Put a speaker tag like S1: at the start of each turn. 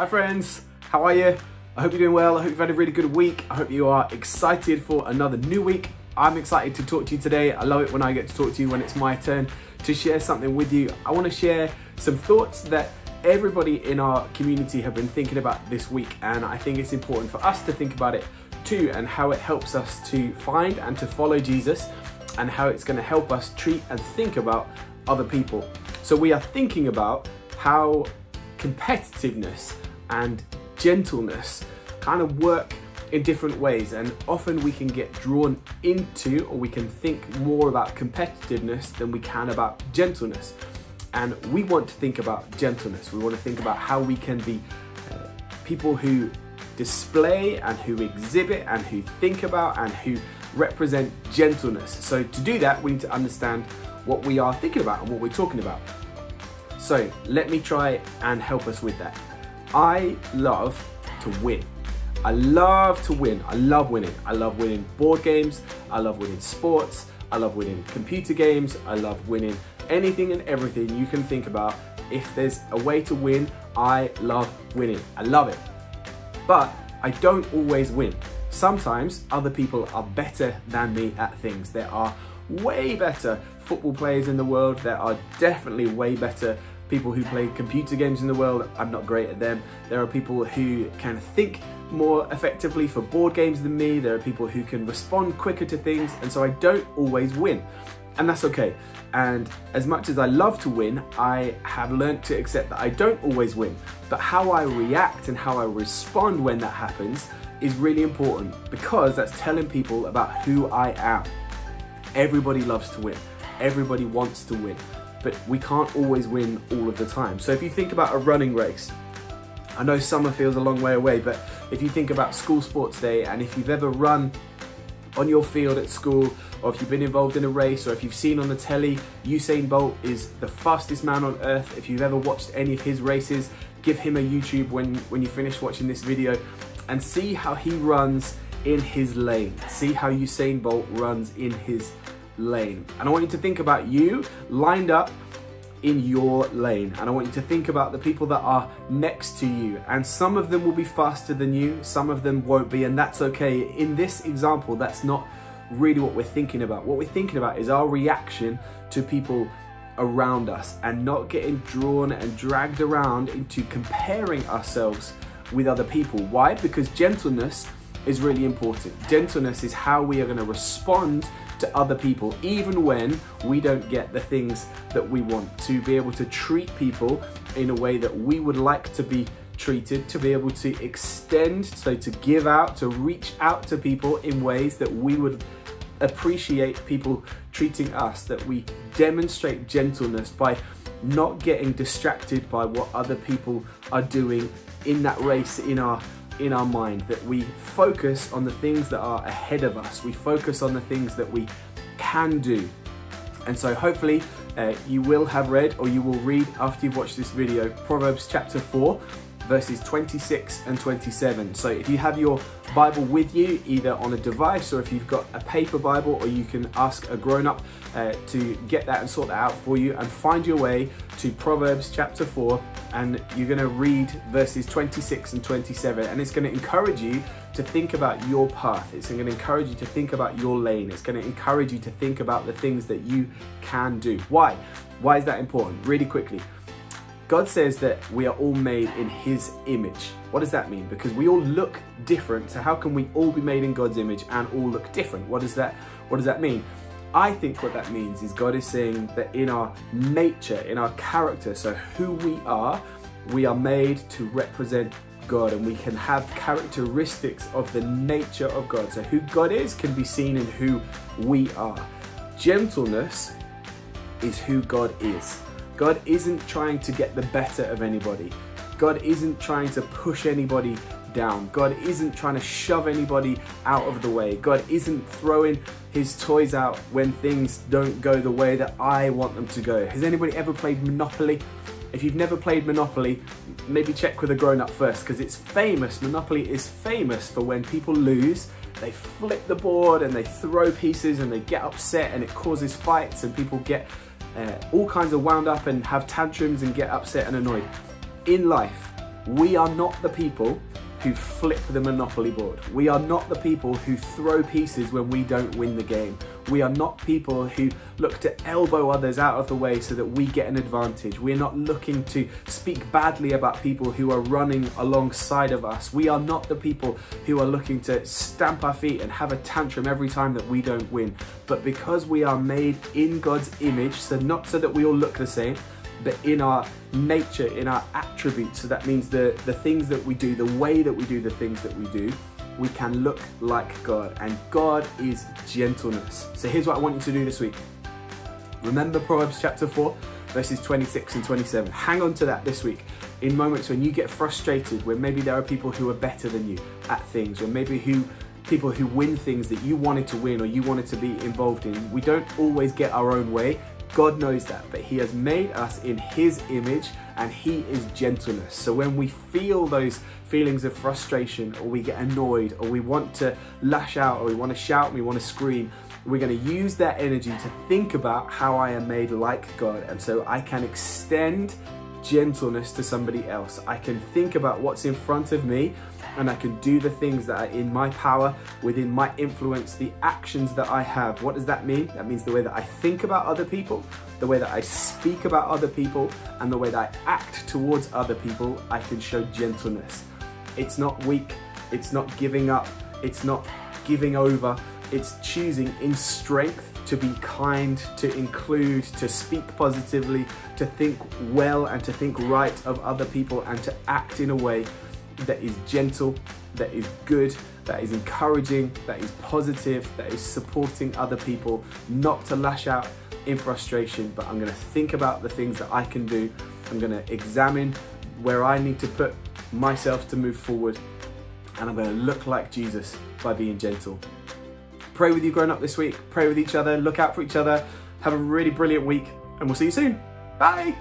S1: Hi friends, how are you? I hope you're doing well. I hope you've had a really good week. I hope you are excited for another new week. I'm excited to talk to you today. I love it when I get to talk to you when it's my turn to share something with you. I want to share some thoughts that everybody in our community have been thinking about this week, and I think it's important for us to think about it too, and how it helps us to find and to follow Jesus, and how it's going to help us treat and think about other people. So we are thinking about how competitiveness and gentleness kind of work in different ways, and often we can get drawn into, or we can think more about competitiveness than we can about gentleness. And we want to think about gentleness. We want to think about how we can be people who display and who exhibit and who think about and who represent gentleness. So to do that, we need to understand what we are thinking about and what we're talking about. So let me try and help us with that. I love to win. I love to win. I love winning. I love winning board games. I love winning sports. I love winning computer games. I love winning anything and everything you can think about. If there's a way to win, I love winning. I love it. But I don't always win. Sometimes other people are better than me at things. There are way better football players in the world. There are definitely way better people who play computer games in the world. I'm not great at them. There are people who can think more effectively for board games than me. There are people who can respond quicker to things, and so I don't always win. And that's okay. And as much as I love to win, I have learned to accept that I don't always win. But how I react and how I respond when that happens is really important, because that's telling people about who I am. Everybody loves to win. Everybody wants to win. But we can't always win all of the time. So if you think about a running race, I know summer feels a long way away, but if you think about school sports day, and if you've ever run on your field at school, or if you've been involved in a race, or if you've seen on the telly, Usain Bolt is the fastest man on earth. If you've ever watched any of his races, give him a YouTube when you finish watching this video and see how he runs in his lane. See how Usain Bolt runs in his lane. And I want you to think about you lined up in your lane, and I want you to think about the people that are next to you, and some of them will be faster than you, some of them won't be, and that's okay. In this example, that's not really what we're thinking about. What we're thinking about is our reaction to people around us, and not getting drawn and dragged around into comparing ourselves with other people. Why? Because gentleness is really important. Gentleness is how we are going to respond to other people, even when we don't get the things that we want. To be able to treat people in a way that we would like to be treated, to be able to extend, so to give out, to reach out to people in ways that we would appreciate people treating us, that we demonstrate gentleness by not getting distracted by what other people are doing in that race in our mind, that we focus on the things that are ahead of us. We focus on the things that we can do. And so hopefully you will have read, or you will read after you've watched this video, Proverbs chapter 4, verses 26 and 27. So if you have your Bible with you, either on a device, or if you've got a paper Bible, or you can ask a grown-up to get that and sort that out for you, and find your way to Proverbs chapter 4, and you're going to read verses 26 and 27, and it's going to encourage you to think about your path. It's going to encourage you to think about your lane. It's going to encourage you to think about the things that you can do. Why? Why is that important? Really quickly. God says that we are all made in His image. What does that mean? Because we all look different. So how can we all be made in God's image and all look different? What does that mean? I think what that means is God is saying that in our nature, in our character, so who we are made to represent God, and we can have characteristics of the nature of God. So who God is can be seen in who we are. Gentleness is who God is. God isn't trying to get the better of anybody. God isn't trying to push anybody down. God isn't trying to shove anybody out of the way. God isn't throwing His toys out when things don't go the way that I want them to go. Has anybody ever played Monopoly? If you've never played Monopoly, maybe check with a grown-up first, because it's famous. Monopoly is famous for when people lose, they flip the board and they throw pieces and they get upset, and it causes fights, and people get all kinds of wound up and have tantrums and get upset and annoyed. In life, We are not the people who flip the Monopoly board. We are not the people who throw pieces when we don't win the game. We are not people who look to elbow others out of the way so that we get an advantage. We're not looking to speak badly about people who are running alongside of us. We are not the people who are looking to stamp our feet and have a tantrum every time that we don't win. But because we are made in God's image, so not so that we all look the same, but in our nature, in our attributes. So that means the things that we do, the way that we do the things that we do, we can look like God. And God is gentleness. So here's what I want you to do this week. Remember Proverbs chapter 4, verses 26 and 27. Hang on to that this week. In moments when you get frustrated, when maybe there are people who are better than you at things, or maybe people who win things that you wanted to win or you wanted to be involved in. We don't always get our own way. God knows that, but He has made us in His image, and He is gentleness. So when we feel those feelings of frustration, or we get annoyed, or we want to lash out, or we want to shout, we want to scream, we're going to use that energy to think about how I am made like God. And so I can extend gentleness to somebody else. I can think about what's in front of me, and I can do the things that are in my power, within my influence, the actions that I have. What does that mean? That means the way that I think about other people, the way that I speak about other people, and the way that I act towards other people. I can show gentleness. It's not weak, it's not giving up, it's not giving over, it's choosing in strength to be kind, to include, to speak positively, to think well and to think right of other people, and to act in a way that is gentle, that is good, that is encouraging, that is positive, that is supporting other people. Not to lash out in frustration, but I'm going to think about the things that I can do. I'm going to examine where I need to put myself to move forward, and I'm going to look like Jesus by being gentle. Pray with you growing up this week. Pray with each other. Look out for each other. Have a really brilliant week, and we'll see you soon. Bye.